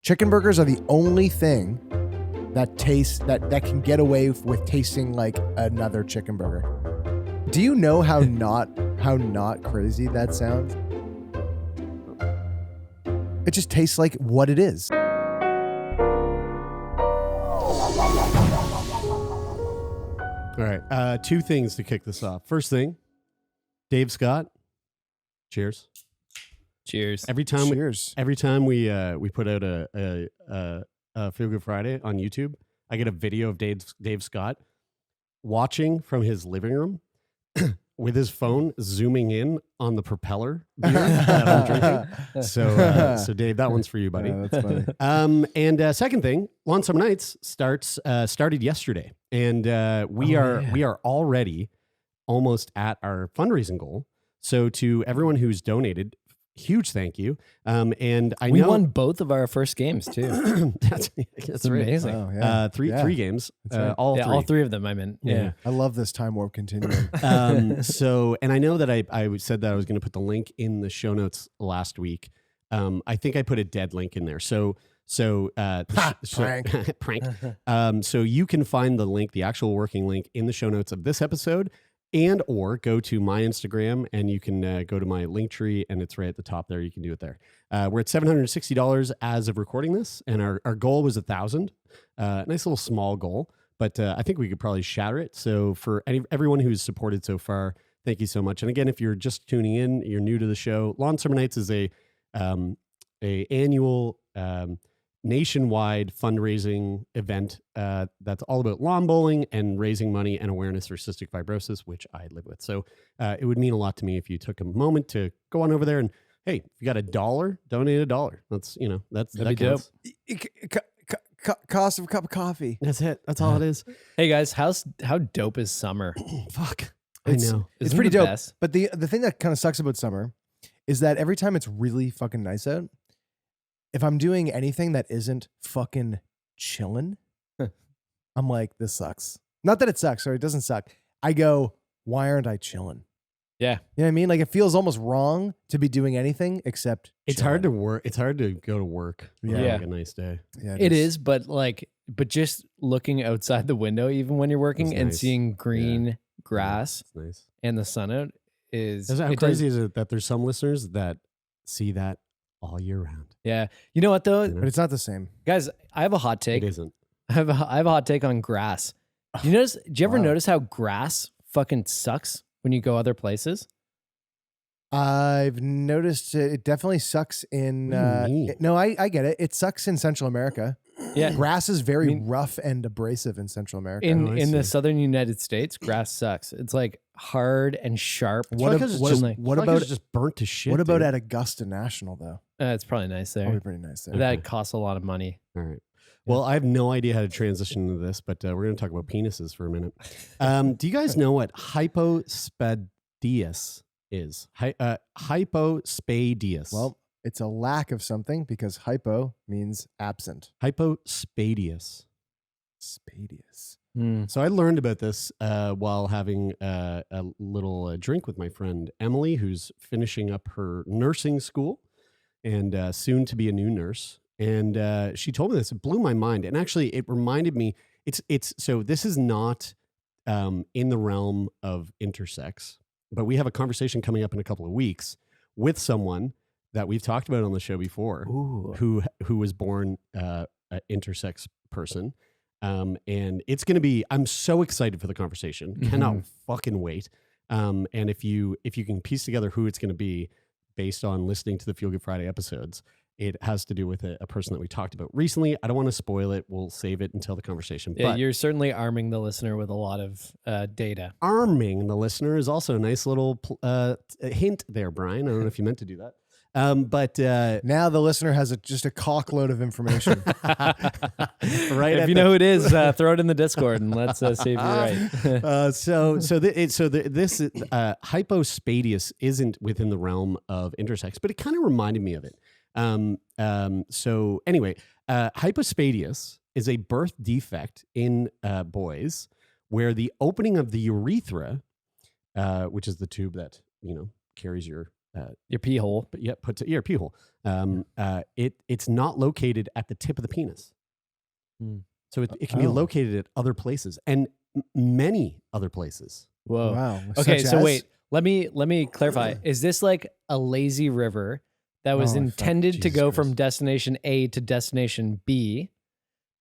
Chicken burgers are the only thing that tastes that can get away with tasting like another chicken burger. Do you know how not crazy that sounds? It just tastes like what it is. All right. Two things to kick this off. First thing, Dave Scott. Cheers. Cheers. Cheers. Every time we put out a Feel Good Friday on YouTube, I get a video of Dave Scott watching from his living room with his phone zooming in on the propeller beer that I'm drinking. So Dave, that one's for you, buddy. That's funny. And second thing, Lawn Summer Nights started yesterday, and we are already almost at our fundraising goal. So to everyone who's donated, huge thank you. And I we know won both of our first games too. that's That's amazing. Oh, yeah. Three games, right. All three of them. I meant, yeah. I love this time warp continuum. And I know that I said that I was going to put the link in the show notes last week. I think I put a dead link in there. So prank. So you can find the link, the actual working link, in the show notes of this episode, and or go to my Instagram and you can go to my link tree and it's right at the top there. You can do it there. We're at $760 as of recording this, and our goal was 1,000. Nice little small goal, but I think we could probably shatter it. So for everyone who's supported so far, thank you so much. And again, if you're just tuning in, you're new to the show, Lawn Summer Nights is a annual nationwide fundraising event that's all about lawn bowling and raising money and awareness for cystic fibrosis, which I live with. So it would mean a lot to me if you took a moment to go on over there and, hey, if you got $1, donate $1. That'd be dope. Cost of a cup of coffee. That's it. That's all it is. Hey guys, how dope is summer? Fuck. I know. It's pretty dope. But the thing that kind of sucks about summer is that every time it's really fucking nice out, if I'm doing anything that isn't fucking chilling, I'm like, this sucks. Not that it sucks, or it doesn't suck. I go, why aren't I chilling? Yeah. You know what I mean? Like, it feels almost wrong to be doing anything except It's hard to work. It's hard to go to work. Yeah. Like a nice day. Yeah, It is, but just looking outside the window, even when you're working and nice. seeing green grass It's nice. and the sun out is... How crazy is it that there's some listeners that see that all year round? Yeah. You know what though? But it's not the same. Guys, I have a hot take. It isn't. I have a hot take on grass. Do you ever notice how grass fucking sucks when you go other places? I've noticed it definitely sucks in... What do you mean? no, I get it. It sucks in Central America. Yeah. Grass is very rough and abrasive in Central America. In the southern United States, grass sucks. It's like hard and sharp. What about it's just burnt to shit? What about dude? at Augusta National though? It's probably nice there. Probably pretty nice there. That costs a lot of money. All right. Well, I have no idea how to transition into this, but we're going to talk about penises for a minute. Do you guys know what hypospadias is? Hypospadias. Well, it's a lack of something because hypo means absent. Hypospadias. Spadias. So I learned about this while having a little drink with my friend Emily, who's finishing up her nursing school and soon to be a new nurse. And she told me this. It blew my mind. And actually, it reminded me. So this is not in the realm of intersex, but we have a conversation coming up in a couple of weeks with someone that we've talked about on the show before, who was born an intersex person. And it's going to be, I'm so excited for the conversation. Cannot fucking wait. And if you can piece together who it's going to be based on listening to the Feel Good Friday episodes, it has to do with a person that we talked about recently. I don't want to spoil it. We'll save it until the conversation. Yeah, but you're certainly arming the listener with a lot of data. Arming the listener is also a nice little hint there, Brian. I don't know if you meant to do that. But now the listener has just a cockload of information. Right. If you know who it is, throw it in the Discord and let's see if you're right. This Hypospadias isn't within the realm of intersex, but it kind of reminded me of it. So anyway, Hypospadias is a birth defect in boys where the opening of the urethra, which is the tube that carries your Your pee hole. But yeah, put to pee hole. It's not located at the tip of the penis. So it can be located at other places and many other places. Whoa. Wow. Okay, Such so as? wait. Let me clarify. Is this like a lazy river that was intended to Jesus go Christ. from destination A to destination B,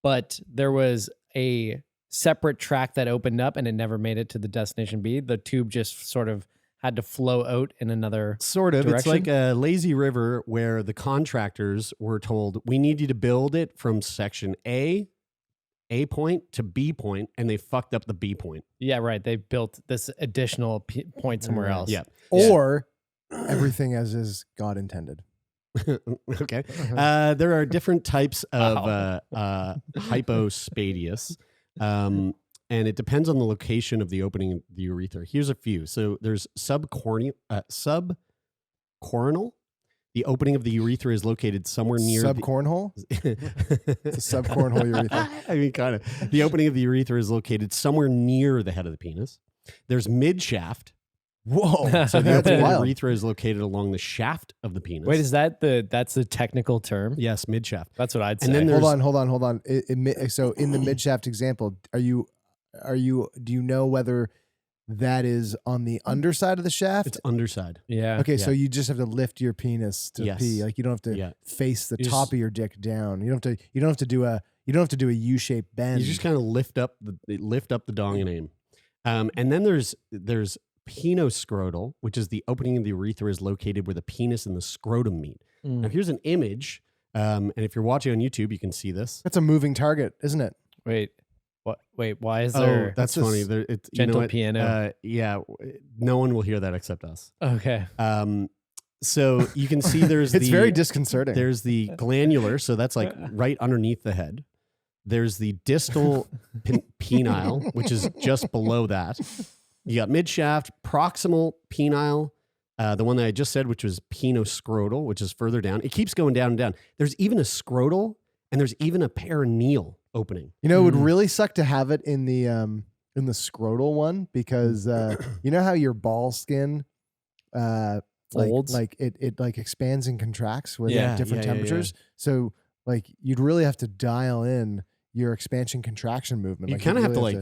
but there was a separate track that opened up and it never made it to the destination B? The tube just sort of had to flow out in another Sort of. direction? It's like a lazy river where the contractors were told, we need you to build it from section A point to B point, and they fucked up the B point. Yeah, right. They built this additional point somewhere else. Yeah. Or everything as is God intended. Okay. There are different types of hypospadias. And it depends on the location of the opening of the urethra. Here's a few. So there's subcoronal. The opening of the urethra is located somewhere near Subcornhole? It's a subcornhole urethra. I mean, kind of. The opening of the urethra is located somewhere near the head of the penis. There's midshaft. Whoa. So the That's opening of the wild. urethra is located along the shaft of the penis. Wait, that's the technical term? Yes, midshaft. That's what I'd say. And then there's Hold on. So in the midshaft example, do you know whether that is on the underside of the shaft? it's underside. yeah. Okay, so yeah. you just have to lift your penis to Yes. pee. Like you don't have to Yeah. face the You top just- of your dick down. You don't have to do a U-shaped bend. You just kind of lift up the dong and aim. And then there's penoscrotal, which is the opening of the urethra is located where the penis and the scrotum meet. Mm. Now here's an image, and if you're watching on YouTube, you can see this. That's a moving target, isn't it? Wait. What? Wait. Why is Oh, there? that's What's funny. this? There, it's, Gentle you know what? piano. Yeah, no one will hear that except us. Okay. So you can see there's It's very disconcerting. there's the glandular, so that's like right underneath the head. There's the distal penile, which is just below that. You got midshaft, proximal penile, the one that I just said, which was penoscrotal, which is further down. It keeps going down and down. There's even a scrotal, and there's even a perineal opening. You know, it would really suck to have it in the scrotal one because you know how your ball skin Folds? like it like expands and contracts with Yeah, different yeah. temperatures. So like you'd really have to dial in your expansion contraction movement. You Like, kind of you'd have to really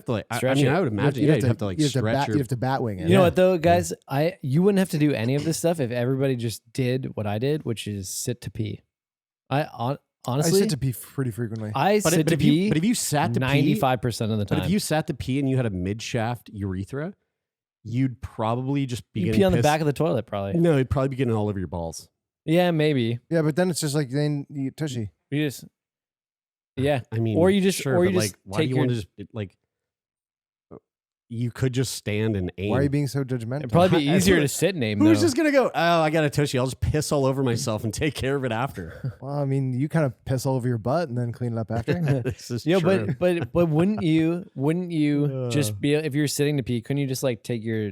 like, I Stretch mean, it. I would imagine, you'd you'd have to like stretch you have to bat wing it. You know what though, guys? You wouldn't have to do any of this stuff if everybody just did what I did, which is sit to pee. I Honestly, sit to pee pretty frequently. sit to if pee. you sat to pee, 95% of the time. but if you sat to pee and you had a midshaft urethra, you'd probably just be you getting pee on the pissed. back of the toilet, probably. No, you'd probably be getting all over your balls. Yeah, maybe. Yeah, but then it's just like then you get tushy. You just, yeah. I mean, Or you just- sure, or but you just like, why do take you want to just like? You could just stand and aim. Why are you being so judgmental? It'd probably be easier to sit and aim, though. Who's just gonna go? Oh, I got a tushy. I'll just piss all over myself and take care of it after. Well, I mean, you kind of piss all over your butt and then clean it up after. This is Yeah, true. but wouldn't you just be, if you're sitting to pee, couldn't you just like take your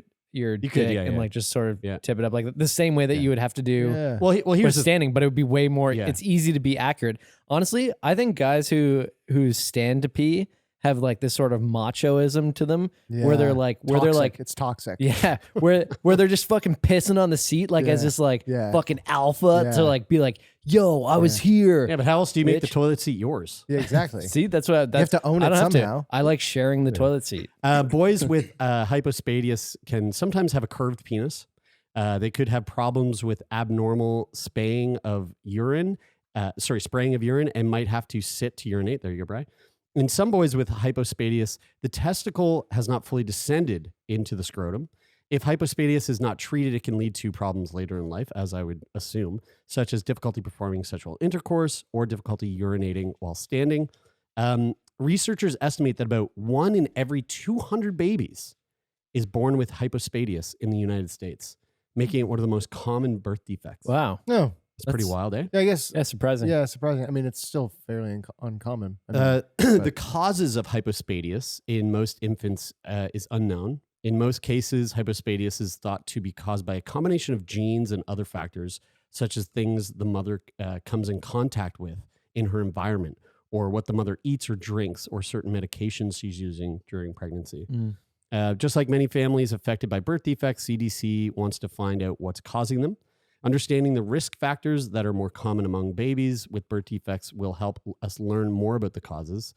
dick could, yeah, and yeah. like just sort of Yeah. tip it up like the same way that Yeah. you would have to do Yeah. well, with here's the standing, but it would be way more. Yeah. It's easy to be accurate. Honestly, I think guys who stand to pee have like this sort of machoism to them, where they're like, It's toxic. yeah, where they're just fucking pissing on the seat like as Yeah. this like Yeah. fucking alpha Yeah. to like be like, yo, I was here. Yeah, but how else do you make the Bitch. toilet seat yours? Yeah, exactly. See, that's what have to own I it don't have somehow. To. I like sharing the toilet seat. Boys with hypospadias can sometimes have a curved penis. They could have problems with abnormal spraying of urine, and might have to sit to urinate. There you go, Bri. In some boys with hypospadias, the testicle has not fully descended into the scrotum. If hypospadias is not treated, it can lead to problems later in life, as I would assume, such as difficulty performing sexual intercourse or difficulty urinating while standing. Researchers estimate that about 1 in every 200 babies is born with hypospadias in the United States, making it one of the most common birth defects. Wow, No. It's pretty That's- wild, eh? Yeah, I guess. that's surprising. Yeah, surprising. I mean, it's still fairly uncommon. I mean, The causes of hypospadias in most infants is unknown. In most cases, hypospadias is thought to be caused by a combination of genes and other factors, such as things the mother comes in contact with in her environment, or what the mother eats or drinks, or certain medications she's using during pregnancy. Just like many families affected by birth defects, CDC wants to find out what's causing them. Understanding the risk factors that are more common among babies with birth defects will help us learn more about the causes.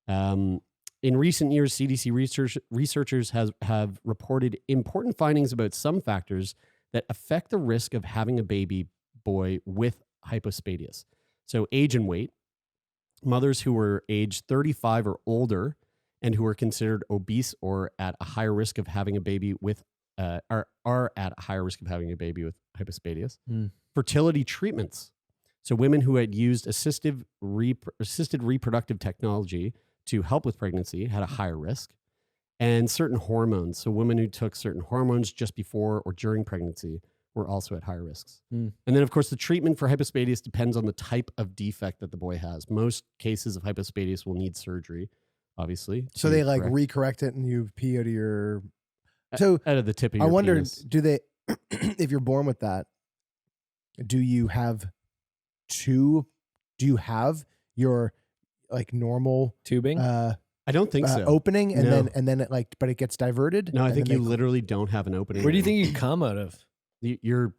In recent years, CDC researchers have reported important findings about some factors that affect the risk of having a baby boy with hypospadias. So age and weight. Mothers who were age 35 or older and who are considered obese or at a higher risk of having a baby with are at a higher risk of having a baby with hypospadias. Fertility treatments. So women who had used assisted reproductive technology to help with pregnancy had a higher risk. And certain hormones. So women who took certain hormones just before or during pregnancy were also at higher risks. And then, of course, the treatment for hypospadias depends on the type of defect that the boy has. Most cases of hypospadias will need surgery, obviously. So they like recorrect it and you pee out of your... So out of the tip of your I wonder, penis. do they, if you're born with that, do you have your like normal Tubing? I don't think so. opening and No. then it like, but it gets diverted? No, I and think then you they- literally don't have an opening. Where do you think you come out of? You're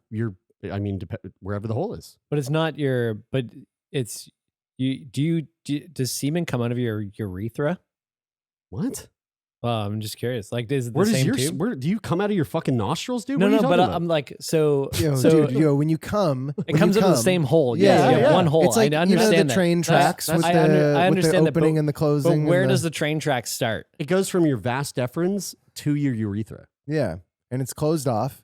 I mean, wherever the hole is. But it's not your, but it's, does semen come out of your urethra? What? Well, I'm just curious. Like, is it the Where does same your tube? where do you come out of your fucking nostrils, dude? No, What are you no, but talking about? I'm like, so, when you come, it comes out of the same hole. Yeah, Yeah, yeah, one hole. It's like, I understand the that. train tracks with I the understand that, but- opening and the But closing. where and does the train track start? It goes from your vas deferens to your urethra. Yeah, and it's closed off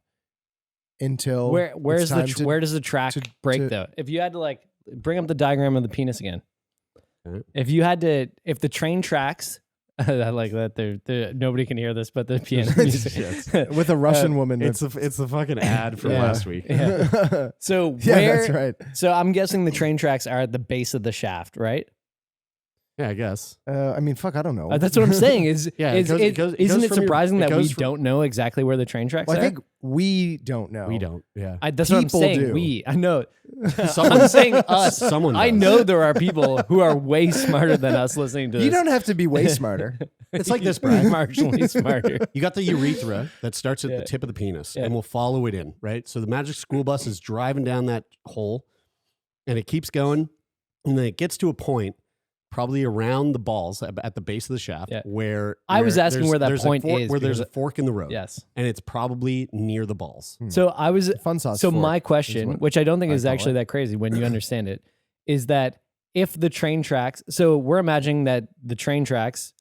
until Where it's time to- where does the track break to- though? If you had to like bring up the diagram of the penis again, Okay. if the train tracks, I like that. They're nobody can hear this, but the piano music. with a Russian woman. It's the fucking ad from Yeah. last week. Yeah. So yeah, where? that's right. So I'm guessing the train tracks are at the base of the shaft, right? Yeah, I guess. I mean, fuck, I don't know. That's what I'm saying. Yeah, it goes isn't from it your- surprising it that we goes from- don't know exactly where the train tracks Well, are? I think we don't know. We don't. Yeah. That's what I'm people saying. do. I know. Someone- I'm saying us. Someone I does. know there are people who are way smarter than us listening to this. You don't have to be way smarter. It's like this, Brad. Marginally smarter. You got the urethra that starts at Yeah. the tip of the penis Yeah. and we'll follow it in, right? So the magic school bus is driving down that hole and it keeps going and then it gets to a point probably around the balls at the base of the shaft Yeah. where I was there's- asking where that there's a point fork- is where there's a because- fork in the road. Yes. And it's probably near the balls. So I was. Fun sauce. So fork my is question, what which I don't think I is call actually it. that crazy when you understand it, is that if the train tracks, so we're imagining that the train tracks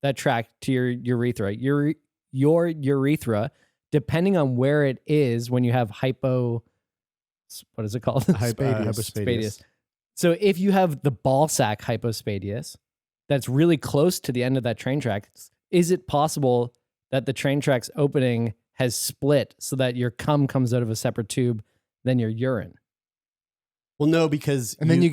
that track to your urethra, your urethra, depending on where it is when you have what is it called? Hypospadias. So if you have the ball sack hypospadias, that's really close to the end of that train track, is it possible that the train track's opening has split so that your cum comes out of a separate tube than your urine? Well, no, because And then you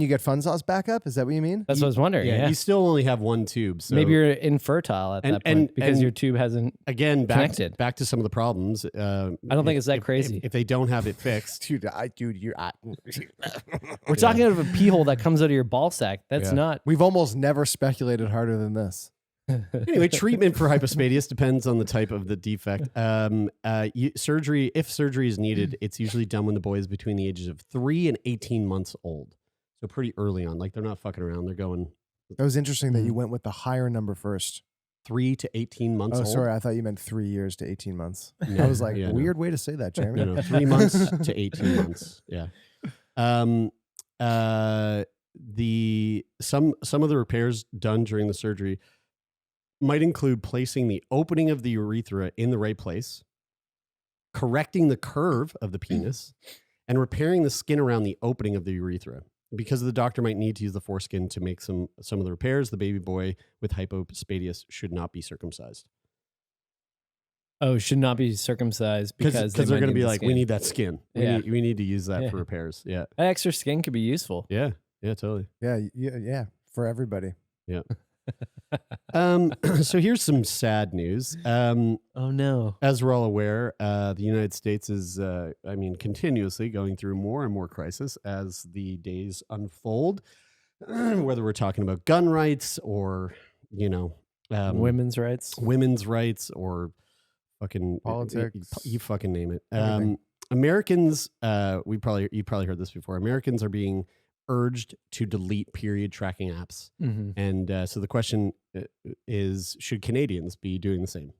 get fun sauce back up. Is that what you mean? That's what I was wondering. Yeah, you still only have one tube. So maybe you're infertile at And- that point and- because and- your tube hasn't. again connected. back to some of the problems. I don't think it's that crazy. If they don't have it fixed, Dude, We're talking out of a pee hole that comes out of your ball sack. That's Yeah. not. we've almost never speculated harder than this. anyway, treatment for hypospadias depends on the type of the defect. Surgery, if surgery is needed, it's usually done when the boy is between the ages of 3 and 18 months old. So pretty early on. Like they're not fucking around. They're going That was interesting that you went with the higher number first. 3 to 18 months Oh, old. sorry. I thought you meant 3 years to 18 months. No, I was like, yeah, no. weird way to say that, Jeremy. No, 3 months to 18 months. Yeah. Some of the repairs done during the surgery might include placing the opening of the urethra in the right place, correcting the curve of the penis, and repairing the skin around the opening of the urethra. Because the doctor might need to use the foreskin to make some of the repairs, the baby boy with hypospadias should not be circumcised. Oh, should not be circumcised because Because they're going to be like, we need need that skin. Yeah. We need to use that Yeah. for repairs. Yeah. that extra skin could be useful. Yeah. Yeah, totally. Yeah, for everybody. So here's some sad news. Oh no. As we're all aware, the United States is, continuously going through more and more crisis as the days unfold, whether we're talking about gun rights or, Women's rights. or fucking Politics. You fucking name it. Everything. Americans, you probably heard this before. Americans are being urged to delete period tracking apps. Mm-hmm. And so the question is, should Canadians be doing the same?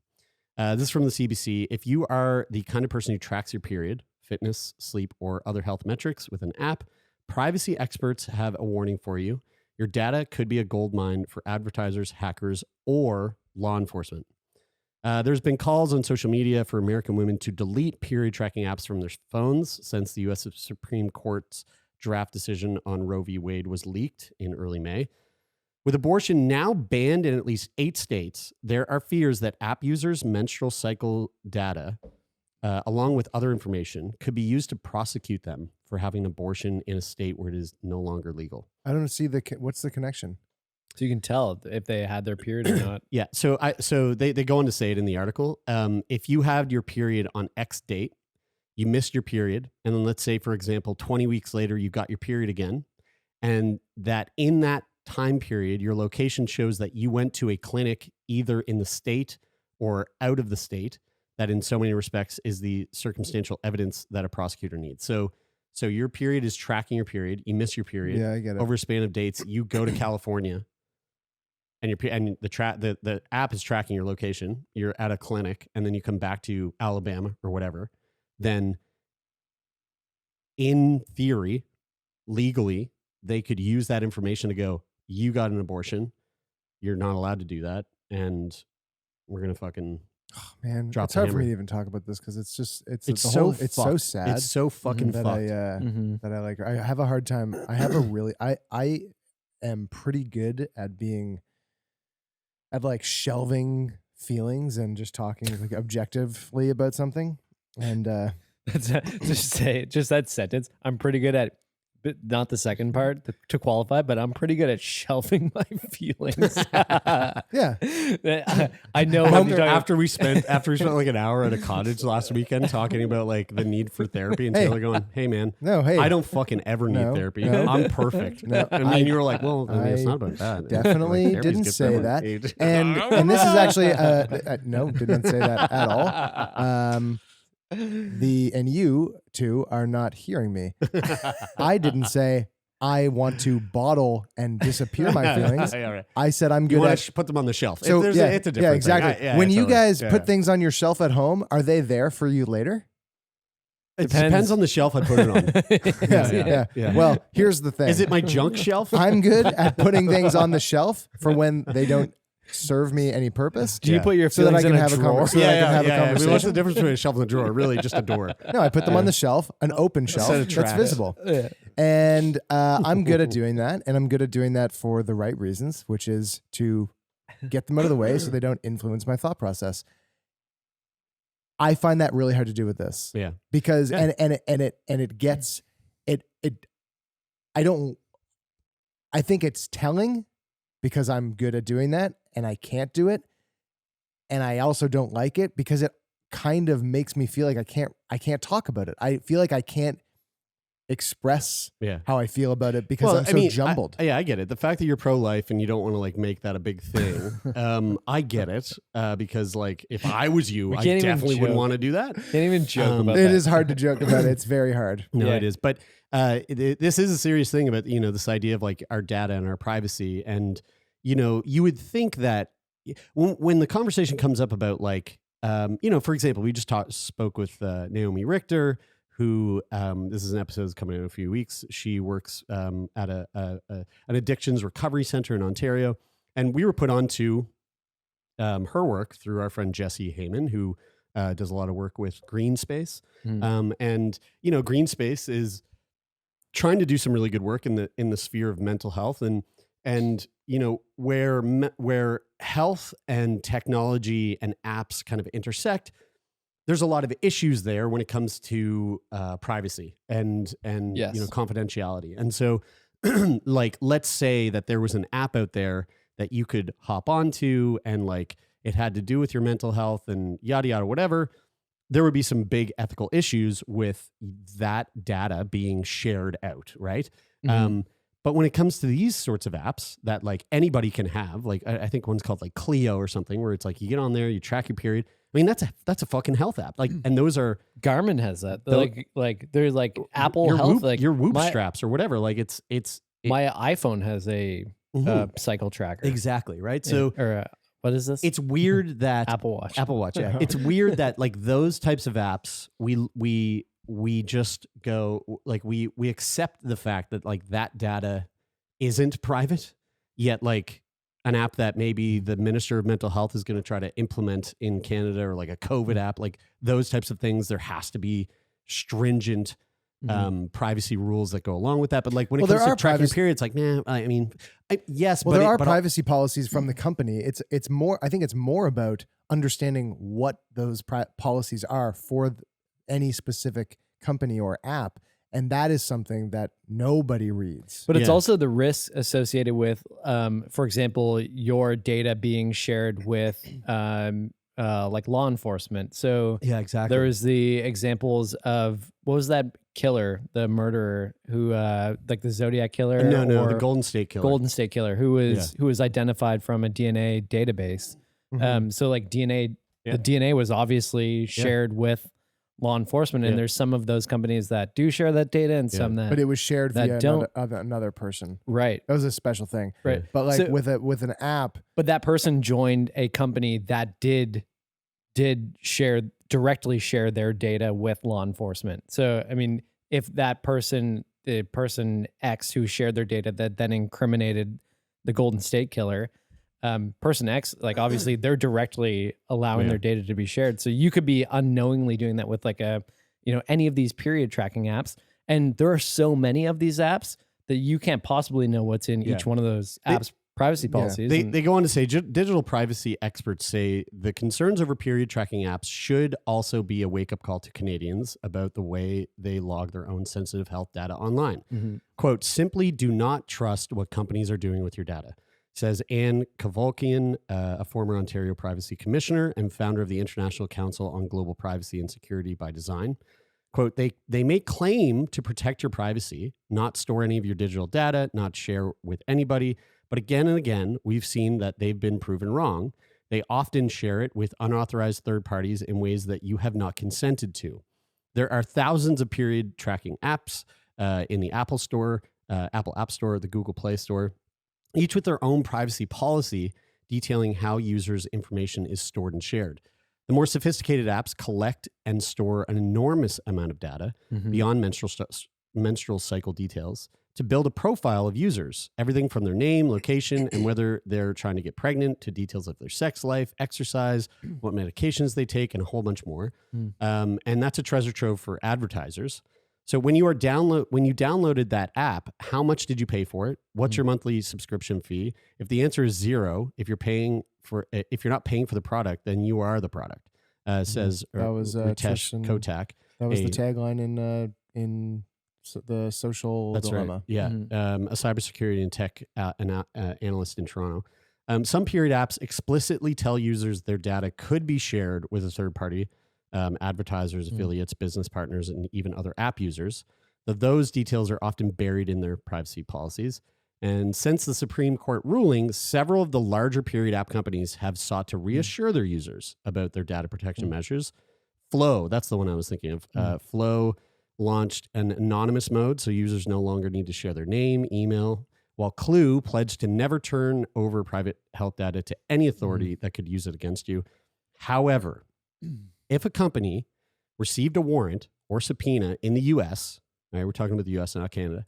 This is from the CBC. If you are the kind of person who tracks your period, fitness, sleep, or other health metrics with an app, privacy experts have a warning for you. Your data could be a goldmine for advertisers, hackers, or law enforcement. There's been calls on social media for American women to delete period tracking apps from their phones since the U.S. Supreme Court's draft decision on Roe v. Wade was leaked in early May. With abortion now banned in at least 8 states, there are fears that app users' menstrual cycle data, along with other information, could be used to prosecute them for having an abortion in a state where it is no longer legal. I don't see what's the connection. So you can tell if they had their period or not. Yeah. So they go on to say it in the article. If you had your period on X date, you missed your period, and then let's say, for example, 20 weeks later, you got your period again, and that in that time period, your location shows that you went to a clinic either in the state or out of the state, that in so many respects is the circumstantial evidence that a prosecutor needs. So your period is tracking your period. You miss your period. Yeah, I get it. Over a span of dates, you go to California, and the app is tracking your location. You're at a clinic, and then you come back to Alabama or whatever. Then, in theory, legally, they could use that information to go, you got an abortion. You're not allowed to do that. And we're going to fucking Man, drop it's the hard for hammer. me to even talk about this because it's just it's so sad. It's so fucking that fucked. that I like. I have a hard time. I have a really I am pretty good at like shelving feelings and just talking like objectively about something. And just that sentence. I'm pretty good at, but not the second part to qualify, but I'm pretty good at shelving my feelings. yeah, I know. After we spent like an hour at a cottage last weekend talking about like the need for therapy, and Taylor going, "Hey man, I don't fucking ever need therapy. No. I'm perfect." No, and you were like, "Well, I mean, it's not about that." Definitely Like, therapy's didn't good say for that. age. And this is actually no, didn't say that at all. And you two are not hearing me. I didn't say I want to bottle and disappear my feelings. Yeah, right. I said I'm You good want at. to put them on the shelf. So it's a different yeah, exactly. thing. When you totally. guys Yeah. put things on your shelf at home, are they there for you later? It depends on the shelf I put it on. Yeah. Well, here's the thing. Is it my junk shelf? I'm good at putting things on the shelf for when they don't serve me any purpose. Do you put your so that I feelings can in a have a drawer? conversation? I mean, what's the difference between a shelf and a drawer? Really, just a door. No, I put them on the shelf, an open shelf set of that's tracks. visible. Yeah. And I'm good at doing that. And I'm good at doing that for the right reasons, which is to get them out of the way so they don't influence my thought process. I find that really hard to do with this. Yeah. Because Yeah. it gets it I think it's telling because I'm good at doing that and I can't do it. And I also don't like it because it kind of makes me feel like I can't talk about it. I feel like I can't express how I feel about it because I'm so jumbled. I get it. The fact that you're pro-life and you don't want to like make that a big thing. I get it because like if I was you, I definitely wouldn't want to do that. Can't even joke about it. that. It is hard to joke about it. It's very hard. No, it is. But this is a serious thing about, this idea of like our data and our privacy. And, you would think that when the conversation comes up about like, for example, we just spoke with Naomi Richter, who this is an episode that's coming in a few weeks. She works at an addictions recovery center in Ontario. And we were put on to her work through our friend Jesse Heyman, who does a lot of work with Green Space. And, Green Space is trying to do some really good work in the sphere of mental health and where health and technology and apps kind of intersect. There's a lot of issues there when it comes to privacy and confidentiality. And so like, let's say that there was an app out there that you could hop onto and like it had to do with your mental health and yada, yada, whatever. There would be some big ethical issues with that data being shared out. Right. But when it comes to these sorts of apps that like anybody can have, like I think one's called like Clio or something, where it's like you get on there, you track your period. I mean, that's a fucking health app. Like, and those are Garmin has that. Like there's like Apple your Health, Whoop, like your Whoop straps or whatever. Like my iPhone has a cycle tracker. Exactly right. Yeah. So Or what is this? it's weird that Apple Watch. Apple Watch. Yeah, it's weird that like those types of apps, we just go like we accept the fact that like that data isn't private, yet like an app that maybe the Minister of Mental Health is going to try to implement in Canada, or like a COVID app, like those types of things, there has to be stringent privacy rules that go along with that. But like when it comes to tracking periods, like, man, I mean, yes, well, but there are privacy policies from the company. It's more, I think it's more about understanding what those policies are for any specific company or app. And that is something that nobody reads. But it's also the risks associated with, for example, your data being shared with like law enforcement. So yeah, exactly. There's the examples of, what was that killer, the murderer who, like the Zodiac killer? No, the Golden State Killer. Golden State Killer, who was identified from a DNA database. So like DNA, the DNA was obviously shared with law enforcement, and there's some of those companies that do share that data, and some that, but it was shared that via another person. Right. That was a special thing. Right. But like with an app, but that person joined a company that did directly share their data with law enforcement. So I mean, if that person, the person X who shared their data that then incriminated the Golden State Killer, person X, like obviously they're directly allowing their data to be shared. So you could be unknowingly doing that with like any of these period tracking apps. And there are so many of these apps that you can't possibly know what's in each one of those apps' privacy policies. They go on to say, digital privacy experts say the concerns over period tracking apps should also be a wake-up call to Canadians about the way they log their own sensitive health data online. Quote, simply do not trust what companies are doing with your data, says Anne Kavolkian, a former Ontario Privacy Commissioner and founder of the International Council on Global Privacy and Security by Design. Quote, they may claim to protect your privacy, not store any of your digital data, not share with anybody, but again and again, we've seen that they've been proven wrong. They often share it with unauthorized third parties in ways that you have not consented to. There are thousands of period tracking apps in the Apple Store, Apple App Store, the Google Play Store, each with their own privacy policy detailing how users' information is stored and shared. The more sophisticated apps collect and store an enormous amount of data beyond menstrual cycle details to build a profile of users, everything from their name, location, and whether they're trying to get pregnant to details of their sex life, exercise, what medications they take, and a whole bunch more. And that's a treasure trove for advertisers. So when you downloaded that app, how much did you pay for it? What's your monthly subscription fee? If the answer is zero, if you're not paying for the product, then you are the product. Says that was Ritesh Kotak. That was the tagline in the Social Dilemma. Right. Yeah, a cybersecurity and tech analyst in Toronto. Some period apps explicitly tell users their data could be shared with a third party. Advertisers, affiliates, business partners, and even other app users. Those details are often buried in their privacy policies. And since the Supreme Court ruling, several of the larger period app companies have sought to reassure their users about their data protection measures. Flow, that's the one I was thinking of. Flow launched an anonymous mode, so users no longer need to share their name, email, while Clue pledged to never turn over private health data to any authority that could use it against you. However, if a company received a warrant or subpoena in the U.S., right, we're talking about the U.S., not Canada,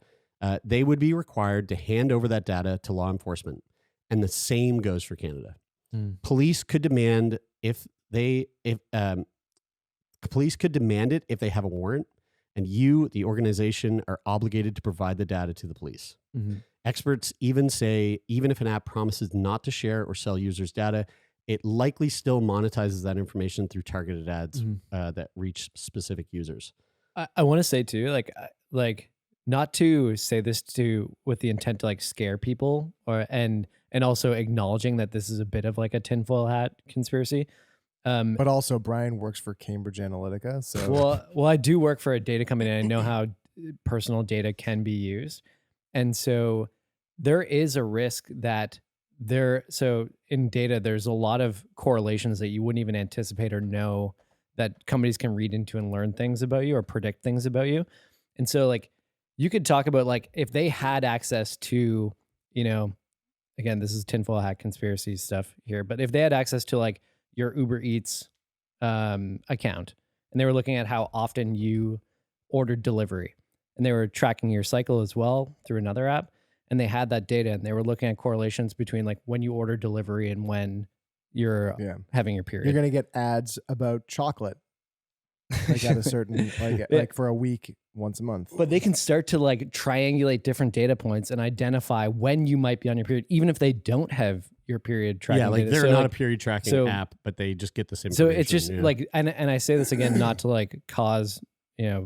they would be required to hand over that data to law enforcement. And the same goes for Canada. Police could demand if they have a warrant, and you, the organization, are obligated to provide the data to the police. Experts even say, even if an app promises not to share or sell users' data, it likely still monetizes that information through targeted ads that reach specific users. I want to say too, like not to say this with the intent to like scare people, and also acknowledging that this is a bit of like a tinfoil hat conspiracy. But also Brian works for Cambridge Analytica. So well, I do work for a data company, and I know how personal data can be used. And so there is a risk that so in data, there's a lot of correlations that you wouldn't even anticipate or know that companies can read into and learn things about you or predict things about you. And so like you could talk about like if they had access to, again, this is tinfoil hat conspiracy stuff here, but if they had access to like your Uber Eats account and they were looking at how often you ordered delivery and they were tracking your cycle as well through another app, and they had that data and they were looking at correlations between like when you order delivery and when you're having your period. You're going to get ads about chocolate like at a certain, like for a week, once a month. But they can start to like triangulate different data points and identify when you might be on your period, even if they don't have your period tracking. Yeah, like data. they're not a period tracking app, but they just get this information. So it's just like, and I say this again, not to like cause,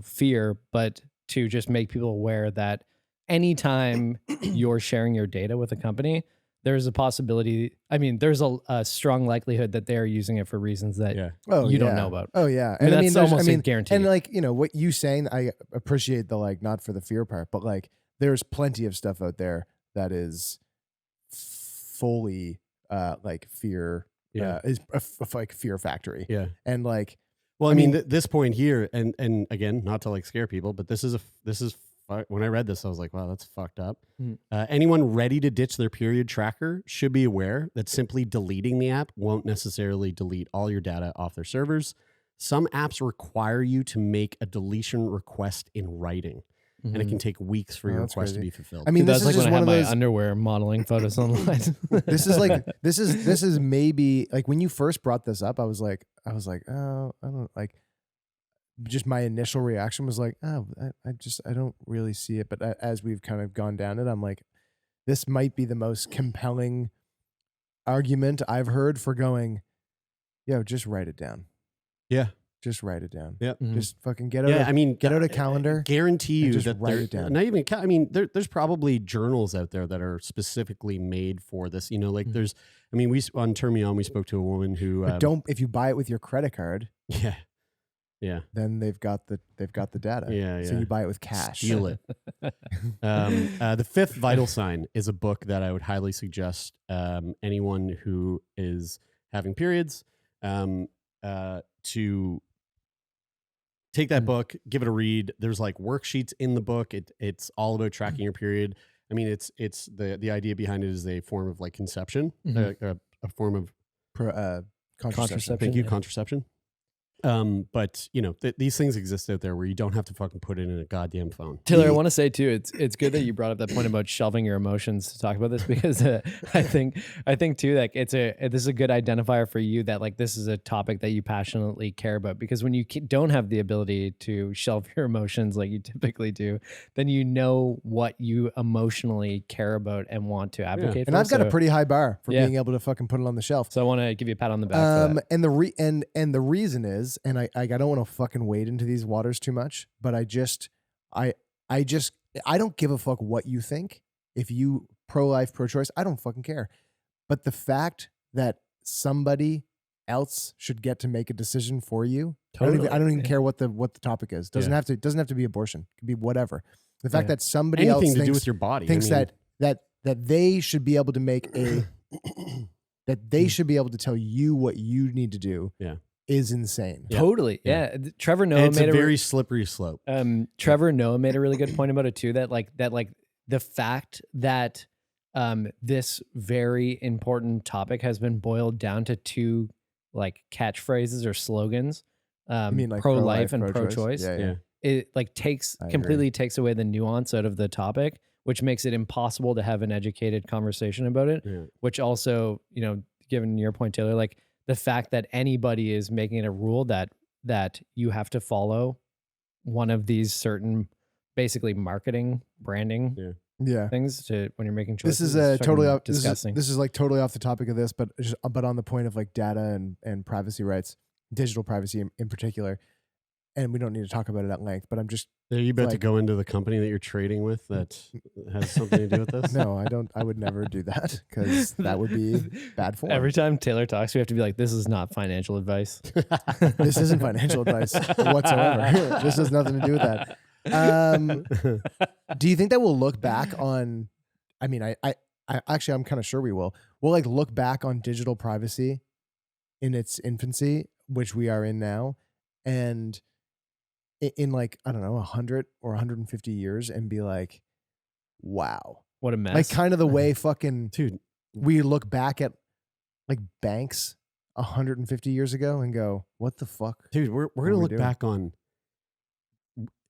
fear, but to just make people aware that anytime you're sharing your data with a company, there's a possibility. I mean, there's a strong likelihood that they're using it for reasons that you don't know about. Oh yeah. And that's almost a guarantee. And like, what you saying, I appreciate the like, not for the fear part, but like there's plenty of stuff out there that is fully like fear, is like fear factory. Yeah. And like, well, I mean, this point here, and again, not to like scare people, but this is when I read this, I was like, wow, that's fucked up. Anyone ready to ditch their period tracker should be aware that simply deleting the app won't necessarily delete all your data off their servers. Some apps require you to make a deletion request in writing, and it can take weeks for your request to be fulfilled. I mean, that's this is like just when I one have of my those underwear modeling photos online. This is maybe like when you first brought this up, I was like, oh, I don't like. Just my initial reaction was like, oh, I don't really see it. But as we've kind of gone down it, I'm like, this might be the most compelling argument I've heard for going, just write it down. Yeah. Just write it down. Yeah. Just fucking get out a calendar. Guarantee you that write it down. Not even, I mean, there's probably journals out there that are specifically made for this. Like there's, I mean, on Termion, we spoke to a woman who, but if you buy it with your credit card. Yeah. Then they've got the data. Yeah. So you buy it with cash. Steal it. The Fifth Vital Sign is a book that I would highly suggest anyone who is having periods to take that book, give it a read. There's like worksheets in the book. It's all about tracking your period. I mean, it's the idea behind it is a form of like conception, a form of contraception. Thank you, contraception. But these things exist out there where you don't have to fucking put it in a goddamn phone. Taylor, I want to say too, it's good that you brought up that point about shelving your emotions to talk about this, because I think too, like this is a good identifier for you that like this is a topic that you passionately care about, because when you don't have the ability to shelve your emotions like you typically do, then you know what you emotionally care about and want to advocate for. And I've got a pretty high bar for being able to fucking put it on the shelf. So I want to give you a pat on the back for that. And the reason is, and I don't want to fucking wade into these waters too much, but I don't give a fuck what you think. If you pro-life, pro-choice, I don't fucking care. But the fact that somebody else should get to make a decision for you, Totally. I don't even care what the topic is. Doesn't have to be abortion. It could be whatever. The fact that somebody anything else to do with your body thinks that they should be able to make that they should be able to tell you what you need to do. Yeah. Is insane. Totally. Yeah. Trevor Noah it's made a very slippery slope. Trevor Noah made a really good point about it too, that the fact that this very important topic has been boiled down to two like catchphrases or slogans, you mean like pro-life and pro-choice? pro-choice. It like completely takes away the nuance out of the topic, which makes it impossible to have an educated conversation about it, which also, given your point, Taylor, like the fact that anybody is making it a rule that you have to follow one of these certain basically marketing, branding things to when you're making choices. This is totally disgusting. This is like totally off the topic of this, but on the point of like data and privacy rights, digital privacy in particular. And we don't need to talk about it at length, but I'm just. Are you about to go into the company that you're trading with that has something to do with this? No, I don't. I would never do that because that would be bad form. Every time Taylor talks, we have to be like, this is not financial advice. This isn't financial advice whatsoever. This has nothing to do with that. Do you think that we'll look back on? I mean, I actually, I'm kind of sure we will. We'll like look back on digital privacy in its infancy, which we are in now, and in like, I don't know, 100 or 150 years, and be like, wow, What a mess. like kind of the way fucking Dude, we look back at like banks 150 years ago and go, what the fuck? dude, we're are gonna we look doing? back on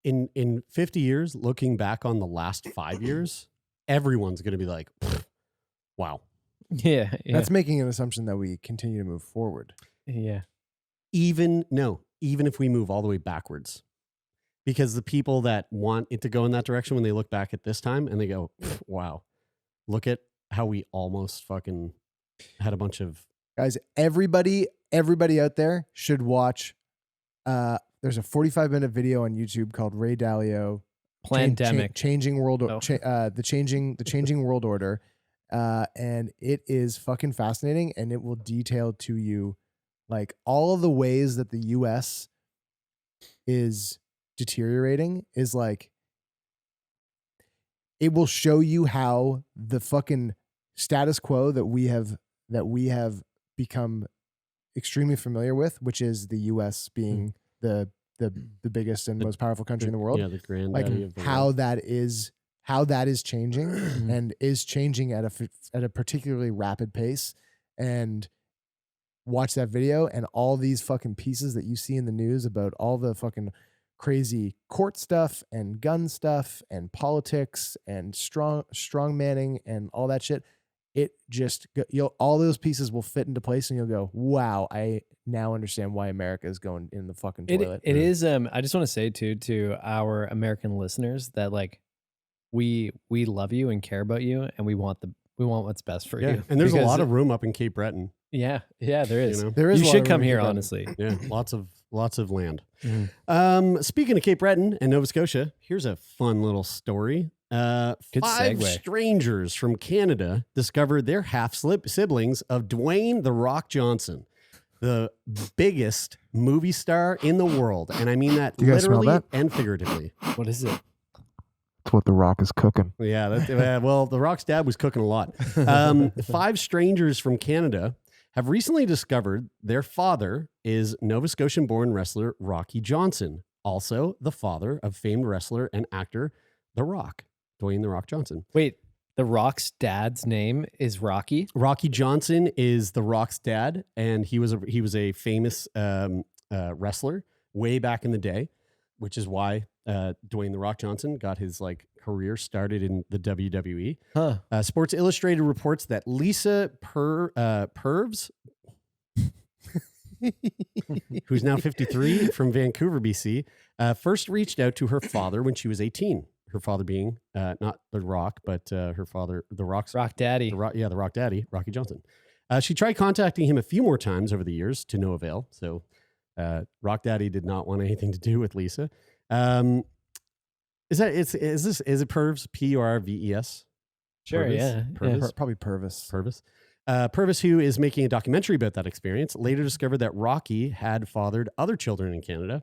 in 50 years, looking back on the last 5 years, everyone's gonna be like, wow. yeah. That's making an assumption that we continue to move forward. Yeah. Even if we move all the way backwards, because the people that want it to go in that direction, when they look back at this time and they go, wow, look at how we almost fucking had a bunch of Guys, everybody out there should watch. There's a 45-minute video on YouTube called Ray Dalio Plandemic. Changing World Oh. the changing world order, and it is fucking fascinating, and it will detail to you like all of the ways that the U.S. is deteriorating. Is like it will show you how the fucking status quo that we have become extremely familiar with, which is the U.S. being the biggest and most powerful country in the world. Yeah, the granddaddy Like of the how world. that is changing and is changing at a particularly rapid pace. And watch that video, and all these fucking pieces that you see in the news about all the fucking crazy court stuff and gun stuff and politics and strong manning and all that shit. It just all those pieces will fit into place, and you'll go, wow, I now understand why America is going in the fucking toilet. It is. I just want to say too to our American listeners that like we love you and care about you, and we want what's best for you. And there's a Because- lot of room up in Cape Breton. yeah, there is. You know? There is. You a lot should of come room here, for that. honestly. Yeah, lots of land. Mhm. Speaking of Cape Breton and Nova Scotia, here's a fun little story. Good 5 segue. strangers from Canada discovered their half siblings of Dwayne "The Rock" Johnson, the biggest movie star in the world, and I mean that Do you guys smell literally that? and figuratively. What is it? That's what The Rock is cooking. Yeah, well, The Rock's dad was cooking a lot. 5 strangers from Canada have recently discovered their father is Nova Scotian-born wrestler Rocky Johnson, also the father of famed wrestler and actor The Rock, Dwayne "The Rock" Johnson. Wait, The Rock's dad's name is Rocky? Rocky Johnson is The Rock's dad, and he was a famous wrestler way back in the day, which is why Dwayne "The Rock" Johnson got his like career started in the WWE. Huh. Sports Illustrated reports that Lisa Purves, who's now 53 from Vancouver, BC, first reached out to her father when she was 18. Her father being not The Rock, but her father, The Rock's Rock Daddy. The Rock Daddy, Rocky Johnson. She tried contacting him a few more times over the years to no avail. So Rock Daddy did not want anything to do with Lisa. Is it Purves? Purves? Sure, Purvis? yeah. Purvis? Probably Purvis. Purvis. Purvis, who is making a documentary about that experience, later discovered that Rocky had fathered other children in Canada.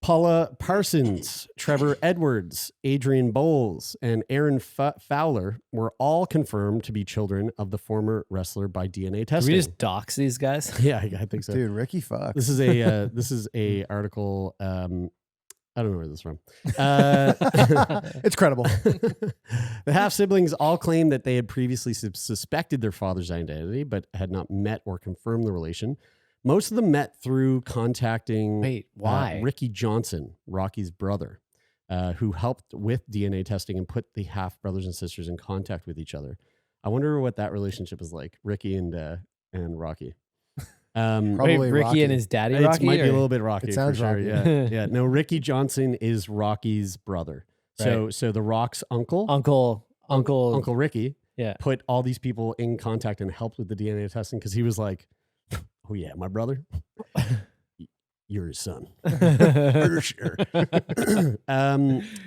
Paula Parsons, Trevor Edwards, Adrian Bowles, and Aaron Fowler were all confirmed to be children of the former wrestler by DNA Did testing. we just dox these guys? Yeah, I think so. Dude, Ricky fucks. This is a article. I don't know where this is from. It's credible. The half siblings all claim that they had previously suspected their father's identity, but had not met or confirmed the relation. Most of them met through contacting Wait, why? Ricky Johnson, Rocky's brother, who helped with DNA testing and put the half brothers and sisters in contact with each other. I wonder what that relationship is like, Ricky and Rocky. Probably Wait, Ricky Rocky. and his daddy It Rocky? might be a or- little bit Rocky. It sounds for sure. Rocky. Yeah, yeah. No, Ricky Johnson is Rocky's brother. So, Right. so the Rock's uncle Uncle Ricky, Yeah. put all these people in contact and helped with the DNA testing because he was like, "Oh yeah, my brother, you're his son for sure."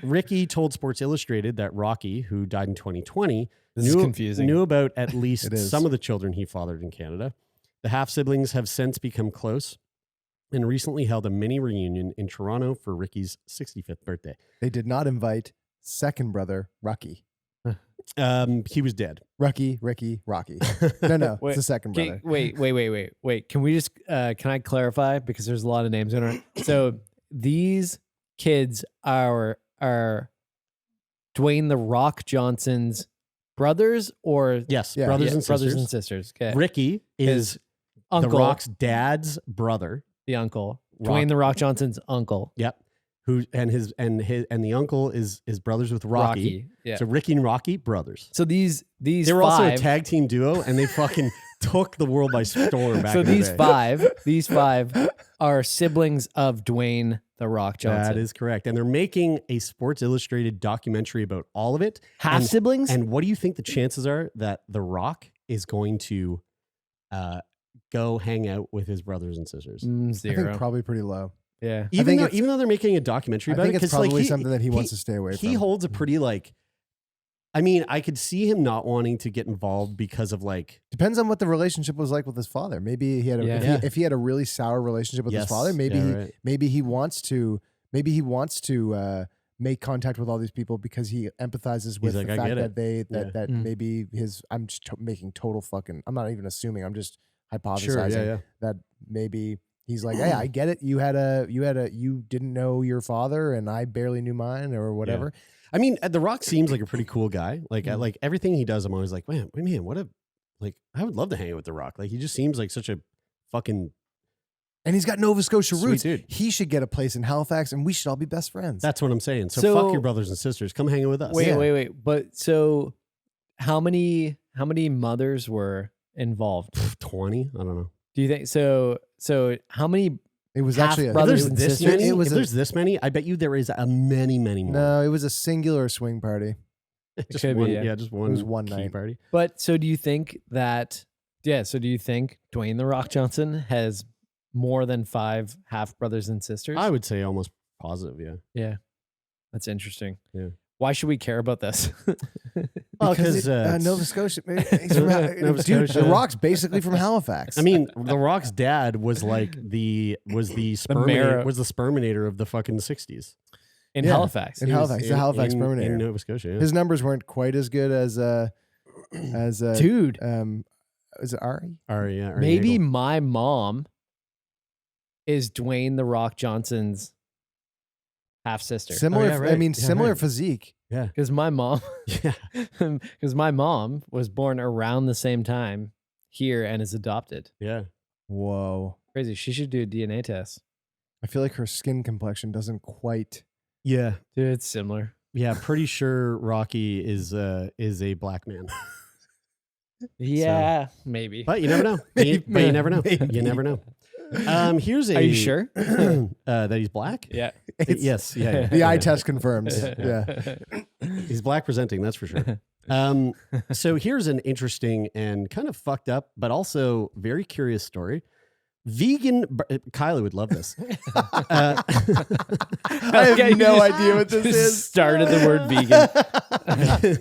Ricky told Sports Illustrated that Rocky, who died in 2020, This is confusing. knew about at least It is. some of the children he fathered in Canada. The half siblings have since become close. and recently held a mini reunion in Toronto for Ricky's 65th birthday. They did not invite second brother Rocky. He was dead. Ricky, Rocky. No, Wait, it's the second brother. Wait. Can we just can I clarify, because there's a lot of names in it. So these kids are Dwayne the Rock Johnson's brothers, or Yes, Yeah. brothers and sisters. brothers and sisters. Okay. Ricky is Uncle, The Rock's dad's brother. the uncle. Rock. Dwayne the Rock Johnson's uncle. Yep. Who and the uncle is brothers with Rocky. Yeah. So Ricky and Rocky, brothers. So these They were also a five- tag team duo, and they fucking took the world by storm back So in the these day. these five are siblings of Dwayne the Rock Johnson. That is correct. And they're making a Sports Illustrated documentary about all of it. half siblings. And what do you think the chances are that The Rock is going to go hang out with his brothers and sisters? I Zero. think probably pretty low. Yeah. Even think though they're making a documentary I about think it, it's 'cause, like, probably something that he wants to stay away He from. holds a pretty I mean, I could see him not wanting to get involved because of Depends on what the relationship was like with his father. Maybe he had Yeah. if he had a really sour relationship with his father, maybe he wants to make contact with all these people because he empathizes with like, the I fact get that that Mm. maybe I'm just making total fucking, I'm not even assuming, I'm just hypothesizing Sure, yeah. that maybe he's like, hey, I get it. You didn't know your father and I barely knew mine or whatever. I mean, The Rock seems like a pretty cool guy. Like everything he does, I'm always like, man, what a I would love to hang out with The Rock. Like, he just seems like such a fucking And he's got Nova Scotia sweet roots. dude. He should get a place in Halifax and we should all be best friends. That's what I'm saying. So, So- fuck your brothers and sisters. Come hang out with us. Wait. But so how many mothers were involved? 20? I don't know. Do you think so? So how many? It was half actually If brothers there's and this sisters? many, It was if there's this many, I bet you there is a many more. no, it was a singular swing party. just could be, one, yeah. just one. was one key night. party. But so do you think that? Yeah. So do you think Dwayne the Rock Johnson has more than 5 half brothers and sisters? I would say almost positive. Yeah. Yeah, that's interesting. Yeah. Why should we care about this? Well, because Nova Scotia, he's from, Nova dude, Scotia. The Rock's basically from Halifax. I mean, The Rock's dad was like the mayor- sperminator of the fucking 60s. In Yeah. Halifax. In He was Halifax, the Halifax Sperminator. in Nova Scotia. Yeah. his numbers weren't quite as good as Dude, is it Ari? Ari, yeah, Ari maybe Nagel. my mom is Dwayne the Rock Johnson's half sister. Similar, yeah, right. I mean, Yeah, similar right. physique. Yeah. Because my mom, Yeah. because my mom was born around the same time here and is adopted. Yeah. Whoa. Crazy. She should do a DNA test. I feel like her skin complexion doesn't quite. Yeah. Dude, it's similar. Yeah. Pretty sure Rocky is a black man. Yeah, maybe. But you never know. But you never know. Maybe. You never know. Here's a. Are you sure? that he's black? Yeah. Yes. Yeah. The eye test confirms. Yeah. He's black presenting, that's for sure. So here's an interesting and kind of fucked up, but also very curious story. Kylie would love this. I have no idea what this is. Started the word vegan.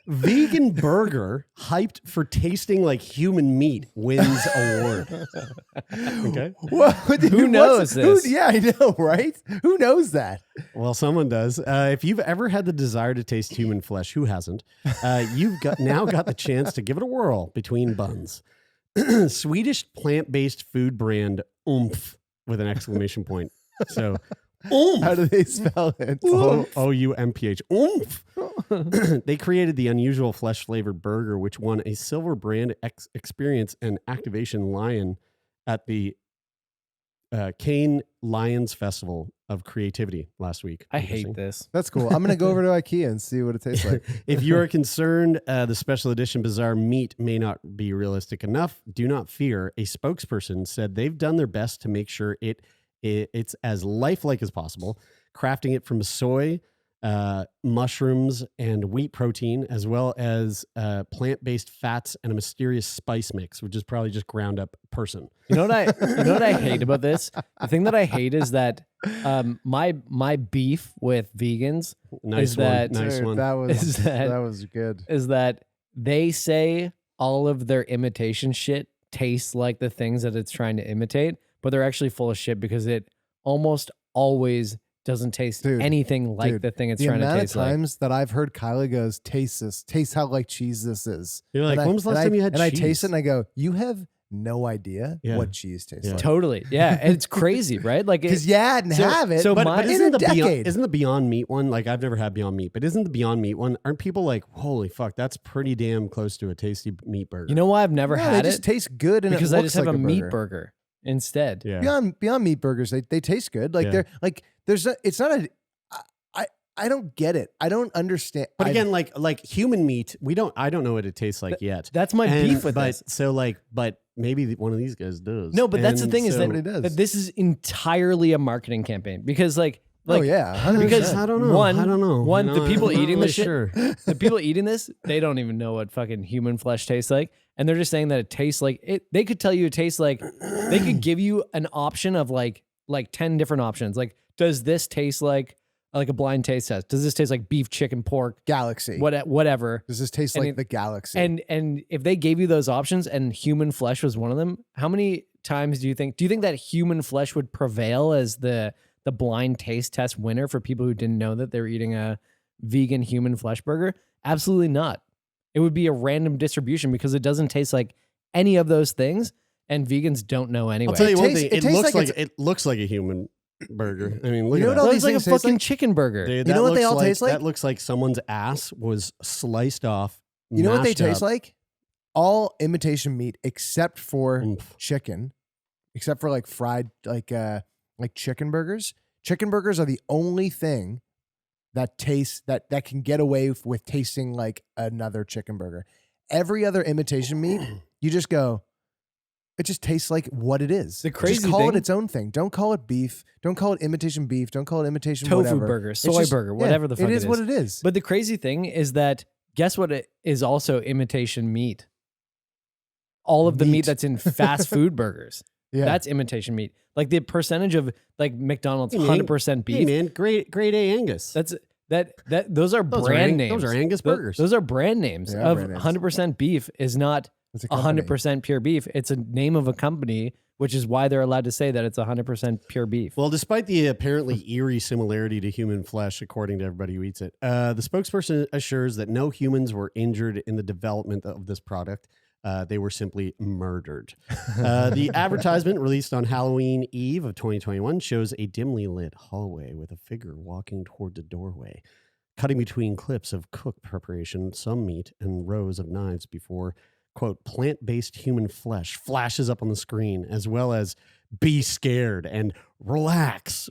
Vegan burger hyped for tasting like human meat wins award. Okay. Who knows this? Yeah, I know, right? Who knows that? Well, someone does. If you've ever had the desire to taste human flesh, who hasn't? You've now got the chance to give it a whirl between buns. Swedish plant-based food brand Oumph with an exclamation point. So, Oumph. How do they spell it? Oumph. Oumph. They created the unusual flesh-flavored burger, which won a silver brand experience and activation lion at the Cannes Lions Festival of Creativity last week. I hate this. That's cool. I'm gonna go over to IKEA and see what it tastes like. If you are concerned the special edition bizarre meat may not be realistic enough, do not fear. A spokesperson said they've done their best to make sure it's as lifelike as possible, crafting it from soy, mushrooms, and wheat protein, as well as plant-based fats and a mysterious spice mix, which is probably just ground up person. You know what I hate about this? The thing that I hate is that my beef with vegans Nice Is one. that- Nice Dude, one. that was Is that- that was good. is that they say all of their imitation shit tastes like the things that it's trying to imitate, but they're actually full of shit because it almost always doesn't taste Dude, anything like the thing it's the trying to amount taste of like. times that I've heard Kyla goes, taste this, taste how like cheese this is. You're like, And when was the last time you had and cheese? I taste it and I go, you have no idea Yeah. what cheese tastes Yeah. like. Totally. Yeah. And it's crazy, right? Like, Because I didn't so- have it. so But, my- but in isn't a the Beyond, decade. isn't the Beyond Meat one, like I've never had Beyond Meat, but isn't the Beyond Meat one, aren't people like, holy fuck, that's pretty damn close to a tasty meat burger? you know why I've never No, had they it? just taste good and Because it I looks just have like a meat burger. burger instead. yeah. Beyond meat burgers, they taste good. Like Yeah. they're like it's not a. I don't get it. I don't understand. But again, like human meat, I don't know what it tastes like yet. That's my And- beef with but, this. So like, but maybe one of these guys does. No, but that's the And thing is so- that, It does. that this is entirely a marketing campaign because oh yeah, 100%. because I don't know. One, I don't know. One, You the know, people I'm not eating really this shit, sure. the people eating this, they don't even know what fucking human flesh tastes like, and they're just saying that it tastes like it. They could tell you it tastes like. They could give you an option of like 10 different options. Like, does this taste like a blind taste test? Does this taste like beef, chicken, pork, Galaxy. whatever? Does this taste And like it- the galaxy? And if they gave you those options and human flesh was one of them, how many times do you think that human flesh would prevail as the blind taste test winner for people who didn't know that they were eating a vegan human flesh burger? Absolutely not. It would be a random distribution because it doesn't taste like any of those things, and vegans don't know anyway. I'll tell you one tastes- thing. it It tastes looks like like it looks like a human burger. I mean, look You know at what all that. Well, these it's like a things taste fucking like? chicken burger. Dude, You know that what they looks all taste like? That looks like someone's ass was sliced off. You know what they mashed taste up. like? All imitation meat except for Oomph. chicken, except for like fried like chicken burgers. Chicken burgers are the only thing that tastes that can get away with tasting like another chicken burger. Every other imitation meat, you just go, it just tastes like what it is. The Just crazy call it thing- its own thing. Don't call it beef. Don't call it imitation beef. Don't call it imitation Tofu whatever. burger, It's soy just- burger, yeah, whatever the fuck it is. What it is. But the crazy thing is that guess what it is also imitation meat. All of the meat Meat. that's in fast food burgers. yeah. That's imitation meat. Like the percentage of like McDonald's Hey, man. 100% beef. Hey man, grade A Angus. That's those are Those are brand Ang- names. those are Angus Tho- burgers. Those are brand names They are of brand names. 100% beef is not It's a company. 100% pure beef. It's a name of a company, which is why they're allowed to say that it's 100% pure beef. Well, despite the apparently eerie similarity to human flesh, according to everybody who eats it, the spokesperson assures that no humans were injured in the development of this product. They were simply murdered. The advertisement, released on Halloween Eve of 2021, shows a dimly lit hallway with a figure walking toward the doorway, cutting between clips of cooked preparation, some meat, and rows of knives before, quote, plant-based human flesh flashes up on the screen, as well as be scared and relax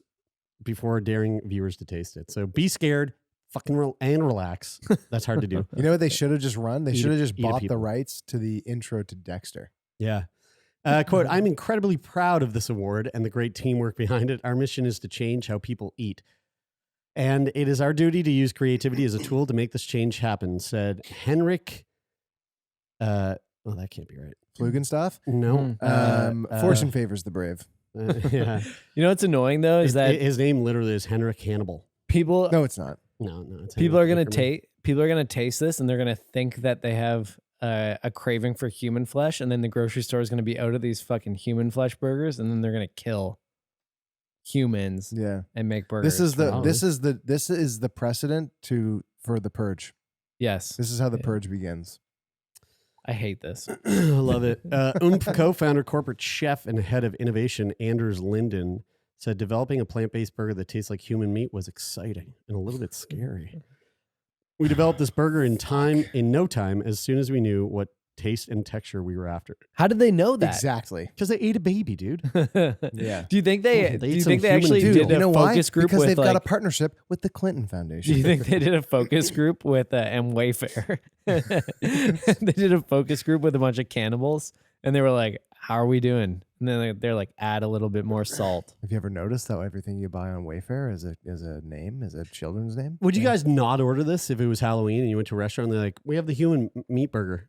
before daring viewers to taste it. So be scared, fucking and relax. That's hard to do. You know what they should have just run? They Eat should have a- just eat a bought the people. rights to the intro to Dexter. Yeah. Quote, I'm incredibly proud of this award and the great teamwork behind it. Our mission is to change how people eat. And it is our duty to use creativity as a tool to make this change happen, said Henrik. Well, that can't be right. Flugenstoff. No. Fortune favors the brave. Yeah. You know what's annoying though is that His name literally is Henrik Hannibal. people No, it's not. No. It's people are Henrik gonna Hickerman. people are gonna taste this and they're gonna think that they have a craving for human flesh, and then the grocery store is gonna be out of these fucking human flesh burgers, and then they're gonna kill humans Yeah. and make burgers. This is the Probably. this is the precedent for the purge. yes. This is how the Yeah. purge begins. I hate this. I love it. Oumph co-founder, corporate chef, and head of innovation Anders Linden said developing a plant-based burger that tastes like human meat was exciting and a little bit scary. We developed this burger in no time, as soon as we knew what taste and texture we were after. How did they know that? Exactly. Because they ate a baby, dude. Yeah. Do you think they? They Do ate you some think they human actually food. did you a know why? focus group Because with they've got a like? partnership with the Clinton Foundation. Do you think they did a focus group with and Wayfair? They did a focus group with a bunch of cannibals, and they were like, "How are we doing?" And then they're like, "Add a little bit more salt." Have you ever noticed how everything you buy on Wayfair is a name, is a children's name? Would you guys not order this if it was Halloween and you went to a restaurant and they're like, we have the human meat burger?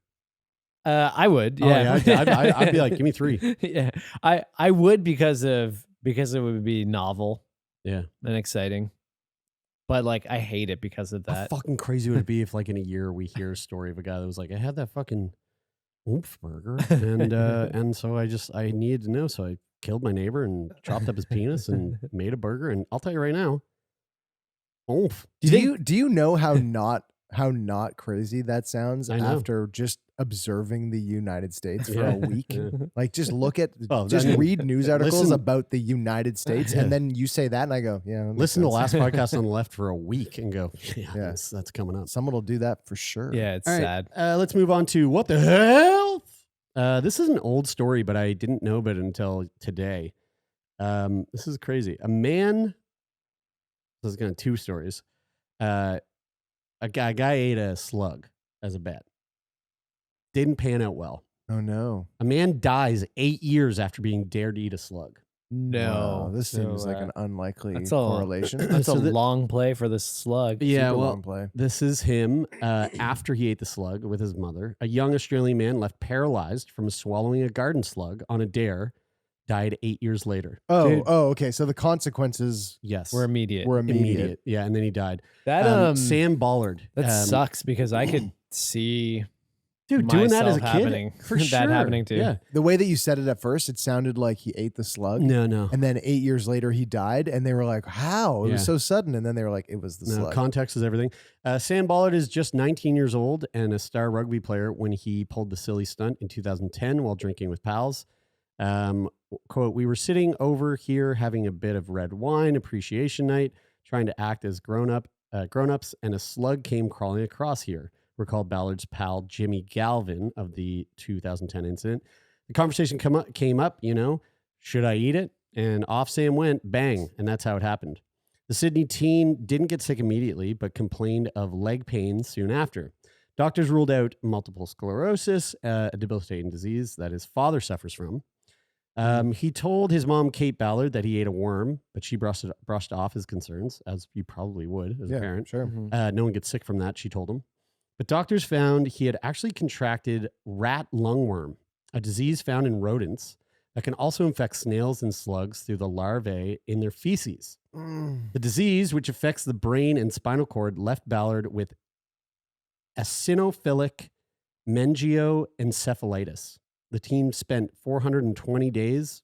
I would, Oh, yeah. I'd be like, give me 3. Yeah, I would because it would be novel Yeah. and exciting, but like I hate it because of How that. fucking crazy would it be if, like, in a year we hear a story of a guy that was like, I had that fucking Oumph burger, and so I needed to know, so I killed my neighbor and chopped up his penis and made a burger. And I'll tell you right now, Oumph. Do you know how not crazy that sounds I know. after just observing the United States for Yeah. a week? Yeah. Like just look at Well, just I mean, read news articles listen- about the United States, and then you say that, and I go, yeah. that makes Listen to the sense. last podcast on the left for a week and go, yeah, Yeah. that's coming up. Someone will do that for sure. Yeah, it's All right, sad. let's move on to what the hell. This is an old story, but I didn't know about it until today. This is crazy. A man. This is kind of two stories. A guy ate a slug as a bet. Didn't pan out well. Oh no. A man dies 8 years after being dared to eat a slug. Wow, No. this seems So, like an unlikely that's a- correlation. That's So a the- long play for the slug. Yeah, Super well, long play. this is him after he ate the slug with his mother. A young Australian man left paralyzed from swallowing a garden slug on a dare died 8 years later. Dude. Okay. So the consequences Yes. We're immediate. were immediate. Yeah, and then he died. that Sam Ballard. that sucks because I could see Dude, doing that as a myself kid. happening. For That sure. happening too. Yeah. The way that you said it at first, it sounded like he ate the slug. No. And then 8 years later, he died. And they were like, how? It was Yeah. so sudden. And then they were like, it was the No, slug. context is everything. Sam Ballard is just 19 years old and a star rugby player when he pulled the silly stunt in 2010 while drinking with pals. Quote, we were sitting over here having a bit of red wine appreciation night, trying to act as grown-ups, and a slug came crawling across here, recalled Ballard's pal Jimmy Galvin of the 2010 incident. The conversation came up, should I eat it? And off Sam went, bang, and that's how it happened. The Sydney teen didn't get sick immediately, but complained of leg pain soon after. Doctors ruled out multiple sclerosis, a debilitating disease that his father suffers from. He told his mom, Kate Ballard, that he ate a worm, but she brushed off his concerns, as you probably would as a parent. Sure. No one gets sick from that, she told him. But doctors found he had actually contracted rat lungworm, a disease found in rodents that can also infect snails and slugs through the larvae in their feces. The disease, which affects the brain and spinal cord, left Ballard with eosinophilic meningoencephalitis. The team spent 420 days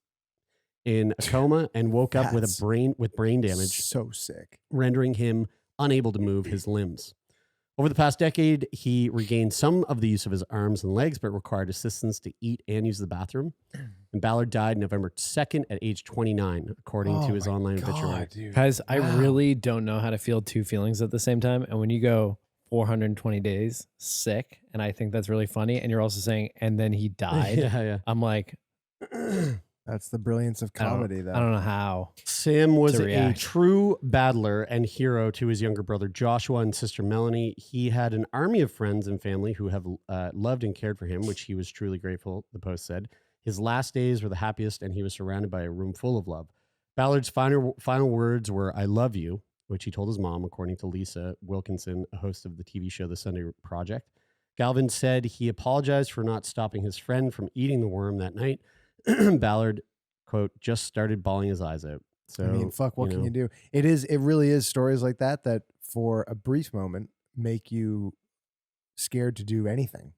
in a coma and woke up with That's brain damage, So sick. rendering him unable to move his limbs. Over the past decade, he regained some of the use of his arms and legs, but required assistance to eat and use the bathroom. And Ballard died November 2nd at age 29, according to his online obituary. dude. Guys, I Wow. really don't know how to feel two feelings at the same time. And when you go 420 days sick, and I think that's really funny, and you're also saying, and then he died. Yeah. I'm like, That's the brilliance of comedy, though. I don't know how. Sam was To a react. true battler and hero to his younger brother Joshua and sister Melanie. He had an army of friends and family who have loved and cared for him, which he was truly grateful, the Post said. His last days were the happiest, and he was surrounded by a room full of love. Ballard's final words were, I love you, which he told his mom, according to Lisa Wilkinson, a host of the TV show The Sunday Project. Galvin said he apologized for not stopping his friend from eating the worm that night. Ballard, quote, just started bawling his eyes out. So, I mean, fuck, what can you do? It really is stories like that for a brief moment make you scared to do anything.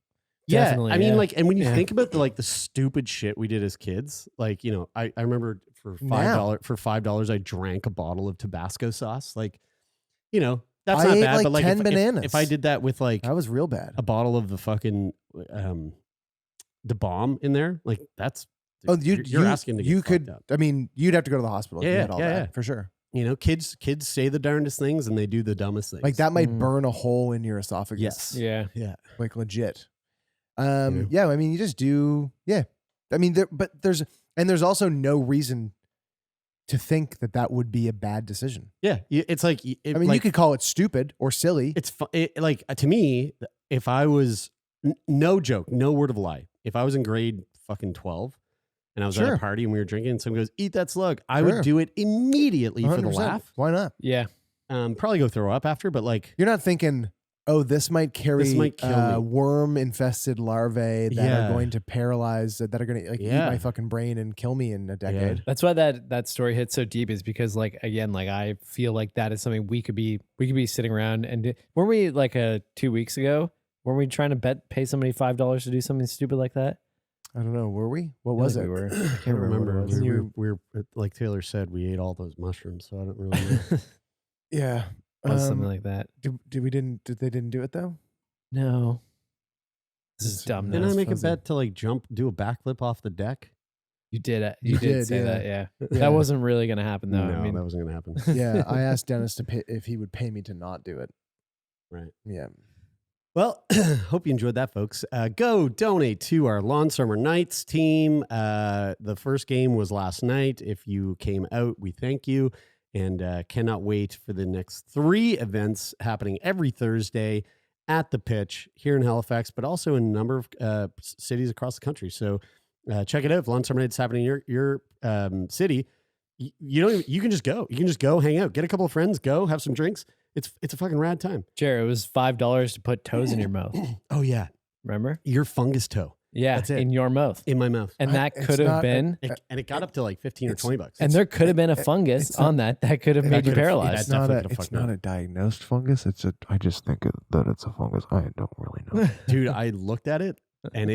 Yeah, Definitely, I mean, yeah. like, and when you Yeah. think about the stupid shit we did as kids, like, I remember for $5, I drank a bottle of Tabasco sauce. Like, that's I not ate bad. like but like 10 if bananas. I did that with like That was real bad. a bottle of the fucking the bomb in there, like that's Oh, you're asking to get you fucked could. up. I mean, you'd have to go to the hospital. if you Yeah, had all yeah, that, yeah. for sure. Kids say the darndest things and they do the dumbest things. Like that might Mm. burn a hole in your esophagus. Yes. Yeah. Yeah. Like legit. Yeah. Yeah. I mean, you just do. Yeah. I mean, there's also no reason to think that would be a bad decision. Yeah. It's like, I mean, you could call it stupid or silly. It's like to me, if I was no joke, no word of a lie, if I was in grade fucking 12 and I was at Sure. a party and we were drinking and someone goes, eat that slug, I Sure. would do it immediately for the 100%. laugh. Why not? Yeah. Probably go throw up after, but like, You're not thinking, oh, this might carry This might kill me. worm-infested larvae that Yeah. are going to paralyze, that are going to eat Yeah. my fucking brain and kill me in a decade. That's why that story hits so deep, is because like, again, like I feel like that is something we could be sitting around and weren't we like 2 weeks ago Weren't we trying to pay somebody $5 to do something stupid like that? I don't know. Were we? What was it? We were. I can't remember. What it was. We were like Taylor said, we ate all those mushrooms, so I don't really know. Yeah. Something like that. Did they didn't do it though? No. This is dumb. Didn't now. I make fuzzy. a bet to like do a backflip off the deck? You did it. You You did did, say yeah. that. Yeah. Yeah. That wasn't really going to happen though. No, I mean, that wasn't going to happen. Yeah. I asked Dennis to pay if he would pay me to not do it. Right. Yeah. Well, hope you enjoyed that, folks. Go donate to our Lawn Summer Nights team. The first game was last night. If you came out, we thank you, and cannot wait for the next 3 events happening every Thursday at the pitch here in Halifax, but also in a number of cities across the country. So check it out. If Lawn Summer Nights happening in your city, you can just go. You can just go hang out, get a couple of friends, go have some drinks. It's a fucking rad time. Jared, it was $5 to put toes in your mouth. Oh yeah, Remember? your fungus toe Yeah, That's it. in your mouth. in my mouth, And that It's could have not- been, and it got up to like 15 or 20 bucks. and there could have been a fungus it's not- on that could have made you could've- paralyzed. It's not definitely It's fucked me not up. a diagnosed fungus. I just think that it's a fungus. I don't really know. Dude, I looked at it, and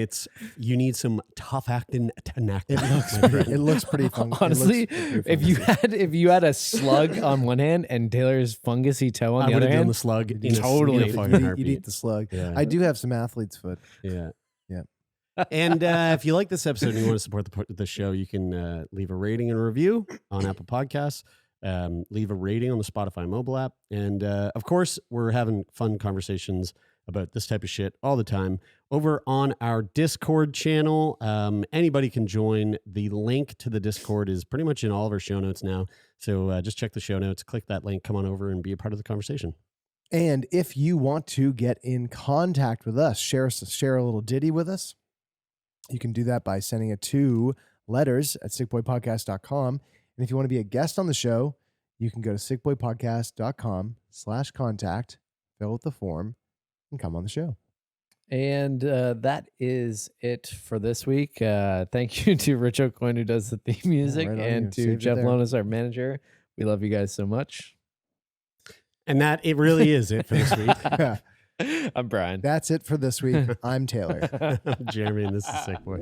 you need some tough acting tenacity. It looks pretty fun. Honestly, It looks pretty if you had a slug on one hand and Taylor's fungusy toe on I the would other have done hand, the slug in Totally. a You'd fucking eat, heartbeat. you'd eat the slug. Yeah. I do have some athlete's foot. Yeah. Yeah. And if you like this episode and you want to support the show, you can leave a rating and a review on Apple Podcasts. Leave a rating on the Spotify mobile app. And of course, we're having fun conversations about this type of shit all the time over on our Discord channel. Anybody can join. The link to the Discord is pretty much in all of our show notes now. So just check the show notes, click that link, come on over and be a part of the conversation. And if you want to get in contact with us, share a little ditty with us, you can do that by sending it to letters@sickboypodcast.com. And if you want to be a guest on the show, you can go to sickboypodcast.com/contact, fill out the form, and come on the show. and that is it for this week. Thank you to Rich O'Coin who does the theme music, right on and you. to Saved it Jeff there. Lonis, our manager. We love you guys so much. And that it really is it for this week. I'm Brian. That's it for this week. I'm Taylor. Jeremy, and this is Sick Boy.